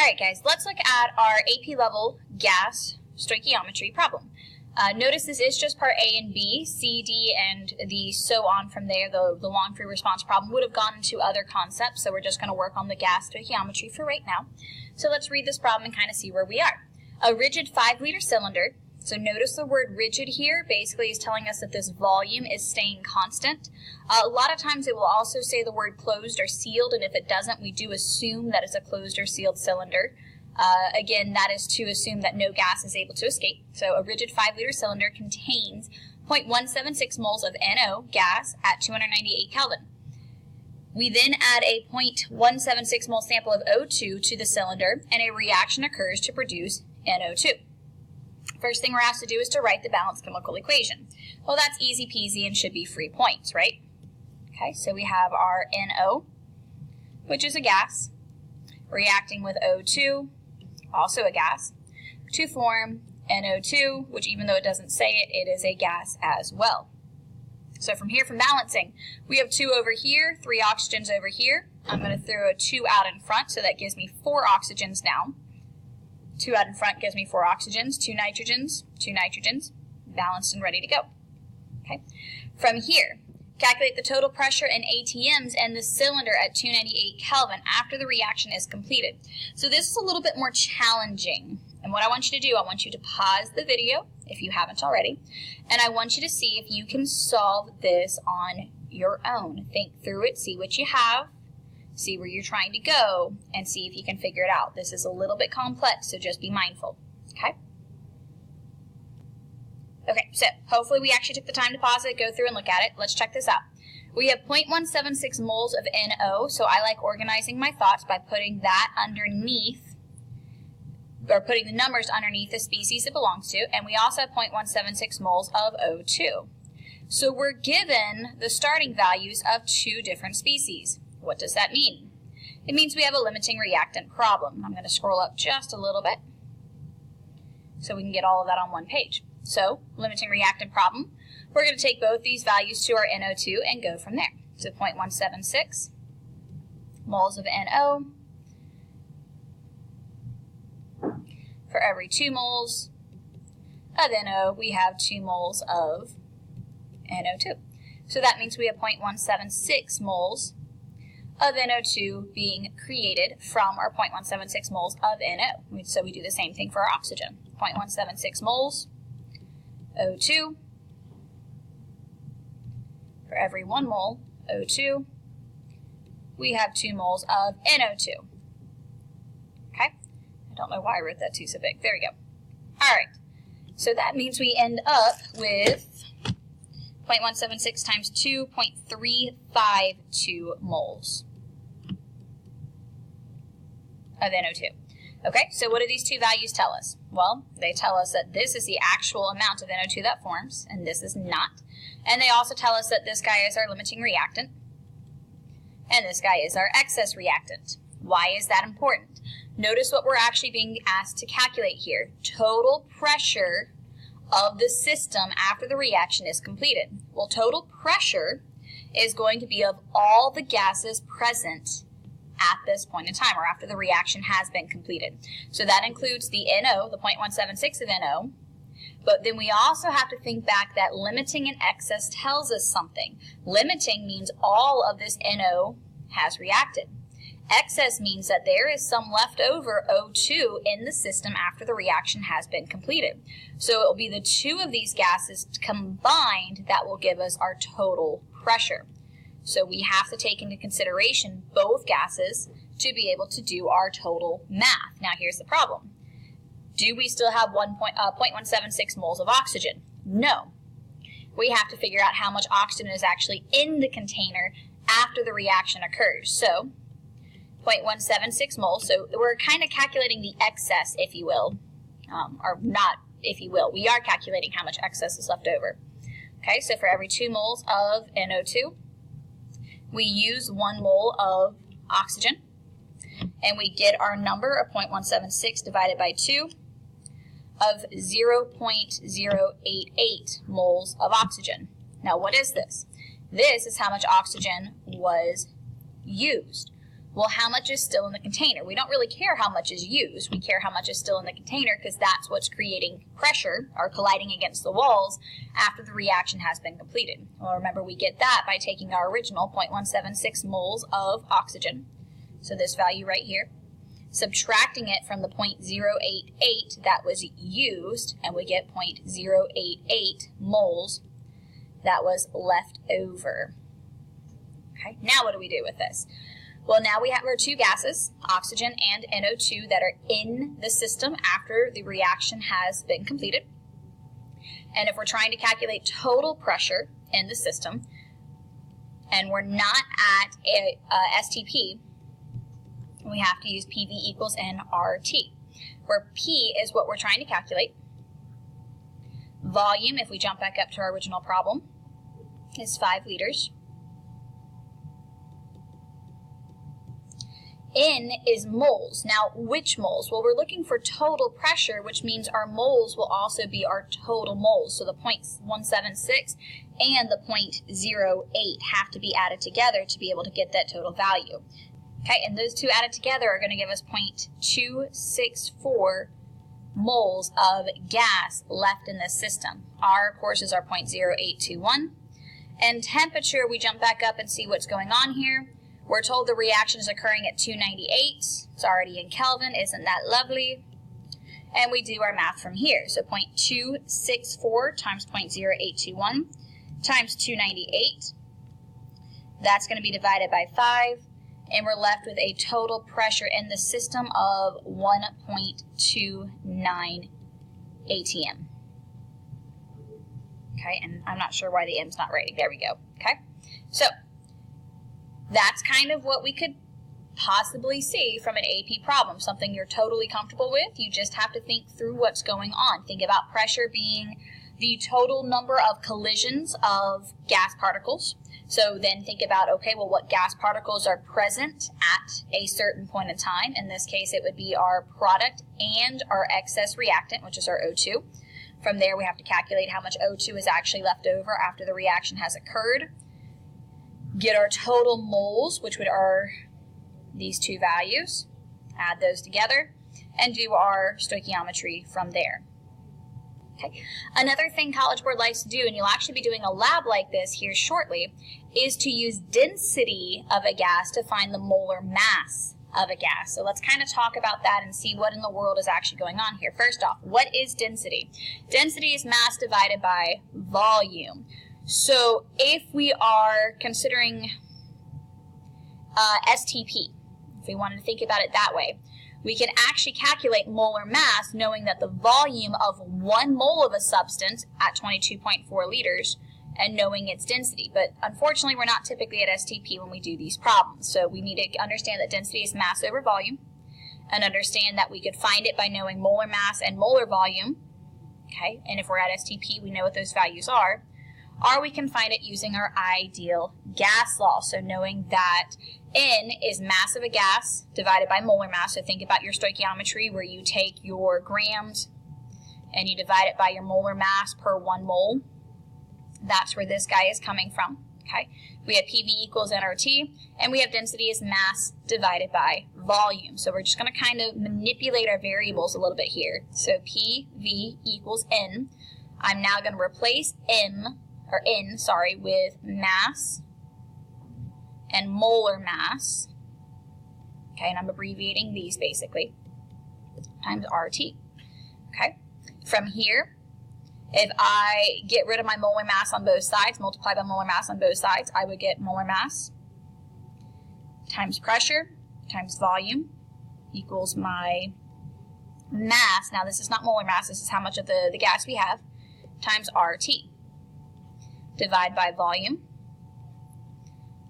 All right, guys, let's look at our AP level gas stoichiometry problem. Notice this is just part A and B. C, D, and the so on from there, the long free response problem, would have gone into other concepts, so we're just going to work on the gas stoichiometry for right now. So let's read this problem and kind of see where we are. A rigid 5-liter cylinder. So notice the word rigid here basically is telling us that this volume is staying constant. A lot of times it will also say the word closed or sealed, and if it doesn't, we do assume that it's a closed or sealed cylinder. Again, that is to assume that no gas is able to escape. So a rigid 5-liter cylinder contains 0.176 moles of NO gas at 298 Kelvin. We then add a 0.176 mole sample of O2 to the cylinder, and a reaction occurs to produce NO2. First thing we're asked to do is to write the balanced chemical equation. Well, that's easy peasy and should be free points, right? Okay, so we have our NO, which is a gas, reacting with O2, also a gas, to form NO2, which even though it doesn't say it, it is a gas as well. So from here, from balancing, we have 2 over here, 3 oxygens over here. I'm going to throw a 2 out in front, so that gives me 4 oxygens now. 2 out in front gives me 4 oxygens, 2 nitrogens, balanced and ready to go. Okay. From here, calculate the total pressure in ATMs and the cylinder at 298 Kelvin after the reaction is completed. So this is a little bit more challenging. And what I want you to do, I want you to pause the video if you haven't already, and I want you to see if you can solve this on your own. Think through it, see what you have, see where you're trying to go, and see if you can figure it out. This is a little bit complex, so just be mindful, okay? Okay, so hopefully we actually took the time to pause it, go through and look at it. Let's check this out. We have 0.176 moles of NO, so I like organizing my thoughts by putting that underneath, or putting the numbers underneath the species it belongs to, and we also have 0.176 moles of O2. So we're given the starting values of 2 different species. What does that mean? It means we have a limiting reactant problem. I'm going to scroll up just a little bit so we can get all of that on one page. So, limiting reactant problem, we're going to take both these values to our NO2 and go from there. So 0.176 moles of NO for every 2 moles of NO, we have 2 moles of NO2. So that means we have 0.176 moles of NO2 being created from our 0.176 moles of NO. So we do the same thing for our oxygen. 0.176 moles O2 for every 1 mole O2, we have 2 moles of NO2. Okay? I don't know why I wrote that 2 so big. There we go. All right. So that means we end up with 0.176 times 2.352 moles of NO2. Okay, so what do these 2 values tell us? Well, they tell us that this is the actual amount of NO2 that forms, and this is not. And they also tell us that this guy is our limiting reactant, and this guy is our excess reactant. Why is that important? Notice what we're actually being asked to calculate here. Total pressure of the system after the reaction is completed. Well, total pressure is going to be of all the gases present at this point in time, or after the reaction has been completed. So that includes the NO, the 0.176 of NO, but then we also have to think back that limiting and excess tells us something. Limiting means all of this NO has reacted. Excess means that there is some leftover O2 in the system after the reaction has been completed. So it will be the 2 of these gases combined that will give us our total pressure. So we have to take into consideration both gases to be able to do our total math. Now here's the problem. Do we still have 0.176 moles of oxygen? No. We have to figure out how much oxygen is actually in the container after the reaction occurs. So 0.176 moles, so we're kind of calculating the excess, if you will, or not, if you will. We are calculating how much excess is left over. Okay, so for every 2 moles of NO2, we use 1 mole of oxygen, and we get our number of 0.176 divided by 2 of 0.088 moles of oxygen. Now, what is this? This is how much oxygen was used. Well, how much is still in the container? We don't really care how much is used. We care how much is still in the container because that's what's creating pressure or colliding against the walls after the reaction has been completed. Well, remember, we get that by taking our original 0.176 moles of oxygen, so this value right here, subtracting it from the 0.088 that was used, and we get 0.088 moles that was left over. Okay, now what do we do with this? Well, now we have our two gases, oxygen and NO2, that are in the system after the reaction has been completed. And if we're trying to calculate total pressure in the system, and we're not at a STP, we have to use PV equals nRT, where P is what we're trying to calculate. Volume, if we jump back up to our original problem, is 5 liters. N is moles. Now, which moles? Well, we're looking for total pressure, which means our moles will also be our total moles. So the 0.176 and the 0.08 have to be added together to be able to get that total value. Okay, and those two added together are going to give us 0.264 moles of gas left in this system. R, of course, is our 0.0821. And temperature, we jump back up and see what's going on here. We're told the reaction is occurring at 298. It's already in Kelvin. Isn't that lovely? And we do our math from here. So 0.264 times 0.0821 times 298. That's going to be divided by 5. And we're left with a total pressure in the system of 1.29 atm. Okay, and I'm not sure why the M's not writing. There we go. Okay, so that's kind of what we could possibly see from an AP problem, something you're totally comfortable with. You just have to think through what's going on. Think about pressure being the total number of collisions of gas particles. So then think about, okay, well, what gas particles are present at a certain point in time? In this case, it would be our product and our excess reactant, which is our O2. From there, we have to calculate how much O2 is actually left over after the reaction has occurred. Get our total moles, which are these two values. Add those together and do our stoichiometry from there. Okay. Another thing College Board likes to do, and you'll actually be doing a lab like this here shortly, is to use density of a gas to find the molar mass of a gas. So let's kind of talk about that and see what in the world is actually going on here. First off, what is density? Density is mass divided by volume. So if we are considering STP, if we wanted to think about it that way, we can actually calculate molar mass knowing that the volume of 1 mole of a substance at 22.4 liters and knowing its density. But unfortunately, we're not typically at STP when we do these problems. So we need to understand that density is mass over volume and understand that we could find it by knowing molar mass and molar volume. Okay, and if we're at STP, we know what those values are. Or we can find it using our ideal gas law. So knowing that N is mass of a gas divided by molar mass. So think about your stoichiometry where you take your grams and you divide it by your molar mass per 1 mole. That's where this guy is coming from. Okay, we have PV equals nRT, and we have density as mass divided by volume. So we're just going to kind of manipulate our variables a little bit here. So PV equals N. I'm now going to replace N with mass and molar mass. Okay, and I'm abbreviating these basically, times RT. Okay, from here, if I get rid of my molar mass on both sides, multiply by molar mass on both sides, I would get molar mass times pressure times volume equals my mass. Now this is not molar mass, this is how much of the gas we have, times RT. Divide by volume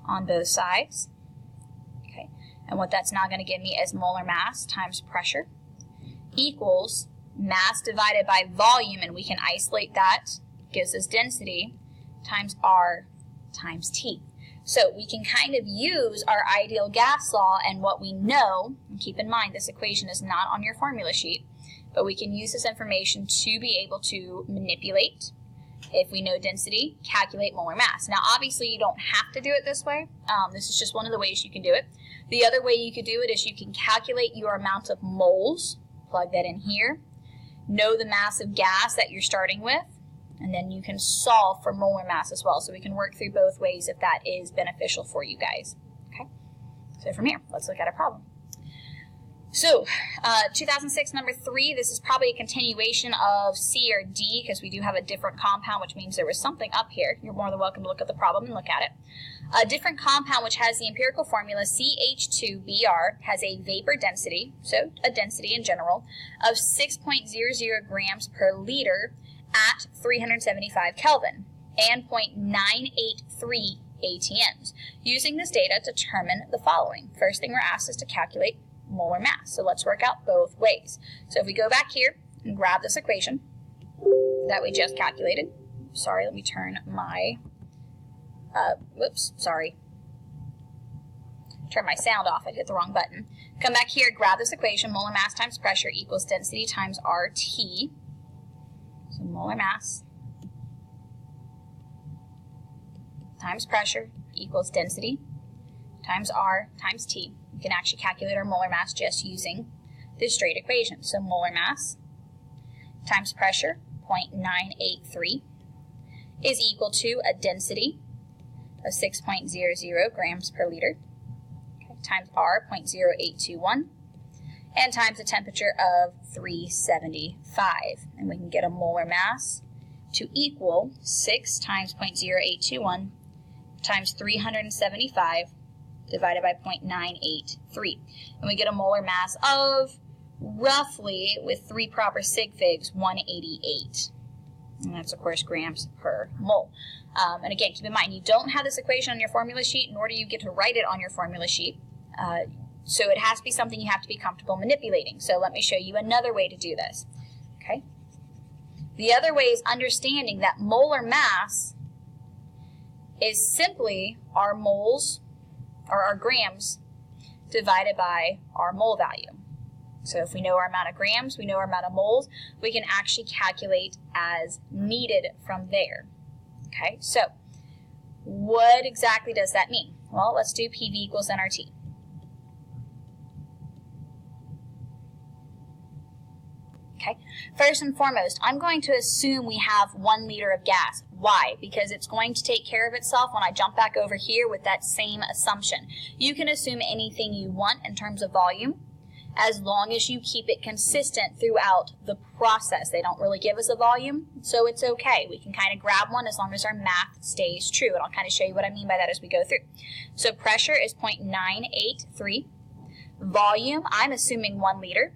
on both sides. Okay, and what that's now going to give me is molar mass times pressure equals mass divided by volume, and we can isolate that, gives us density, times R times T. So we can kind of use our ideal gas law and what we know, and keep in mind this equation is not on your formula sheet, but we can use this information to be able to manipulate. If we know density, calculate molar mass. Now, obviously, you don't have to do it this way. This is just one of the ways you can do it. The other way you could do it is you can calculate your amount of moles, plug that in here, know the mass of gas that you're starting with, and then you can solve for molar mass as well. So we can work through both ways if that is beneficial for you guys. Okay, so from here, let's look at a problem. So 2006 number 3, this is probably a continuation of C or D because we do have a different compound, which means there was something up here. You're more than welcome to look at the problem and look at it. A different compound which has the empirical formula CH2Br has a vapor density, so a density in general, of 6.00 grams per liter at 375 Kelvin and 0.983 ATMs. Using this data, determine the following. First thing we're asked is to calculate molar mass. So let's work out both ways. So if we go back here and grab this equation that we just calculated. Sorry, let me turn my, turn my sound off. I hit the wrong button. Come back here, grab this equation. Molar mass times pressure equals density times RT. So molar mass times pressure equals density times R times T. We can actually calculate our molar mass just using this straight equation. So molar mass times pressure, 0.983, is equal to a density of 6.00 grams per liter, okay, times R, 0.0821, and times a temperature of 375. And we can get a molar mass to equal 6 times 0.0821 times 375 divided by 0.983. And we get a molar mass of roughly, with 3 proper sig figs, 188. And that's, of course, grams per mole. And again, keep in mind, you don't have this equation on your formula sheet, nor do you get to write it on your formula sheet. So it has to be something you have to be comfortable manipulating. So let me show you another way to do this. Okay. The other way is understanding that molar mass is simply our moles, or our grams, divided by our mole value. So if we know our amount of grams, we know our amount of moles, we can actually calculate as needed from there. Okay, so what exactly does that mean? Well, let's do PV equals nRT. Okay, first and foremost, I'm going to assume we have 1 liter of gas. Why? Because it's going to take care of itself when I jump back over here with that same assumption. You can assume anything you want in terms of volume, as long as you keep it consistent throughout the process. They don't really give us a volume, so it's okay. We can kind of grab one as long as our math stays true, and I'll kind of show you what I mean by that as we go through. So pressure is 0.983. Volume, I'm assuming 1 liter.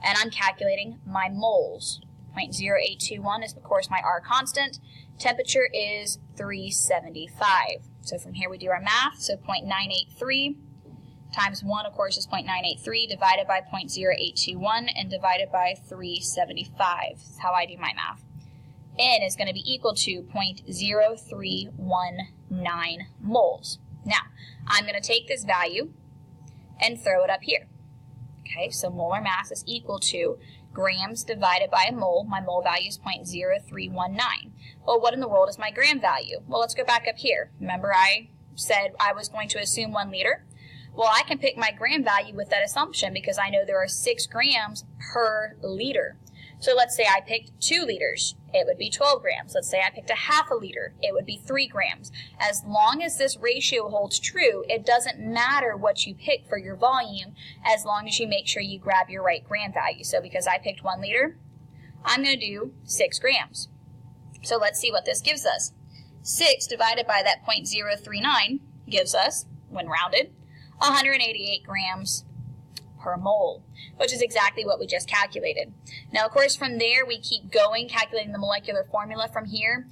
And I'm calculating my moles. 0.0821 is, of course, my R constant. Temperature is 375. So from here we do our math. So 0.983 times 1, of course, is 0.983 divided by 0.0821 and divided by 375. That's how I do my math. N is going to be equal to 0.0319 moles. Now, I'm going to take this value and throw it up here. Okay, so molar mass is equal to grams divided by a mole. My mole value is 0.0319. Well, what in the world is my gram value? Well, let's go back up here. Remember I said I was going to assume 1 liter? Well, I can pick my gram value with that assumption because I know there are 6 grams per liter. So let's say I picked 2 liters, it would be 12 grams. Let's say I picked a half a liter, it would be 3 grams. As long as this ratio holds true, it doesn't matter what you pick for your volume, as long as you make sure you grab your right gram value. So because I picked 1 liter, I'm going to do 6 grams. So let's see what this gives us. 6 divided by that 0.039 gives us, when rounded, 188 grams per mole, which is exactly what we just calculated. Now, of course, from there, we keep going, calculating the molecular formula from here.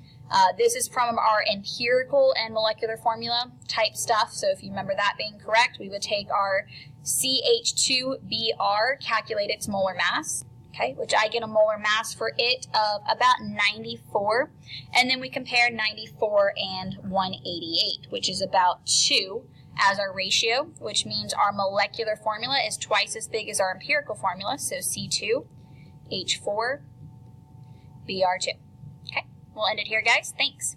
This is from our empirical and molecular formula type stuff, so if you remember that being correct, we would take our CH2Br, calculate its molar mass, okay, which I get a molar mass for it of about 94, and then we compare 94 and 188, which is about 2, as our ratio, which means our molecular formula is twice as big as our empirical formula, so C2H4Br2. Okay, we'll end it here, guys. Thanks.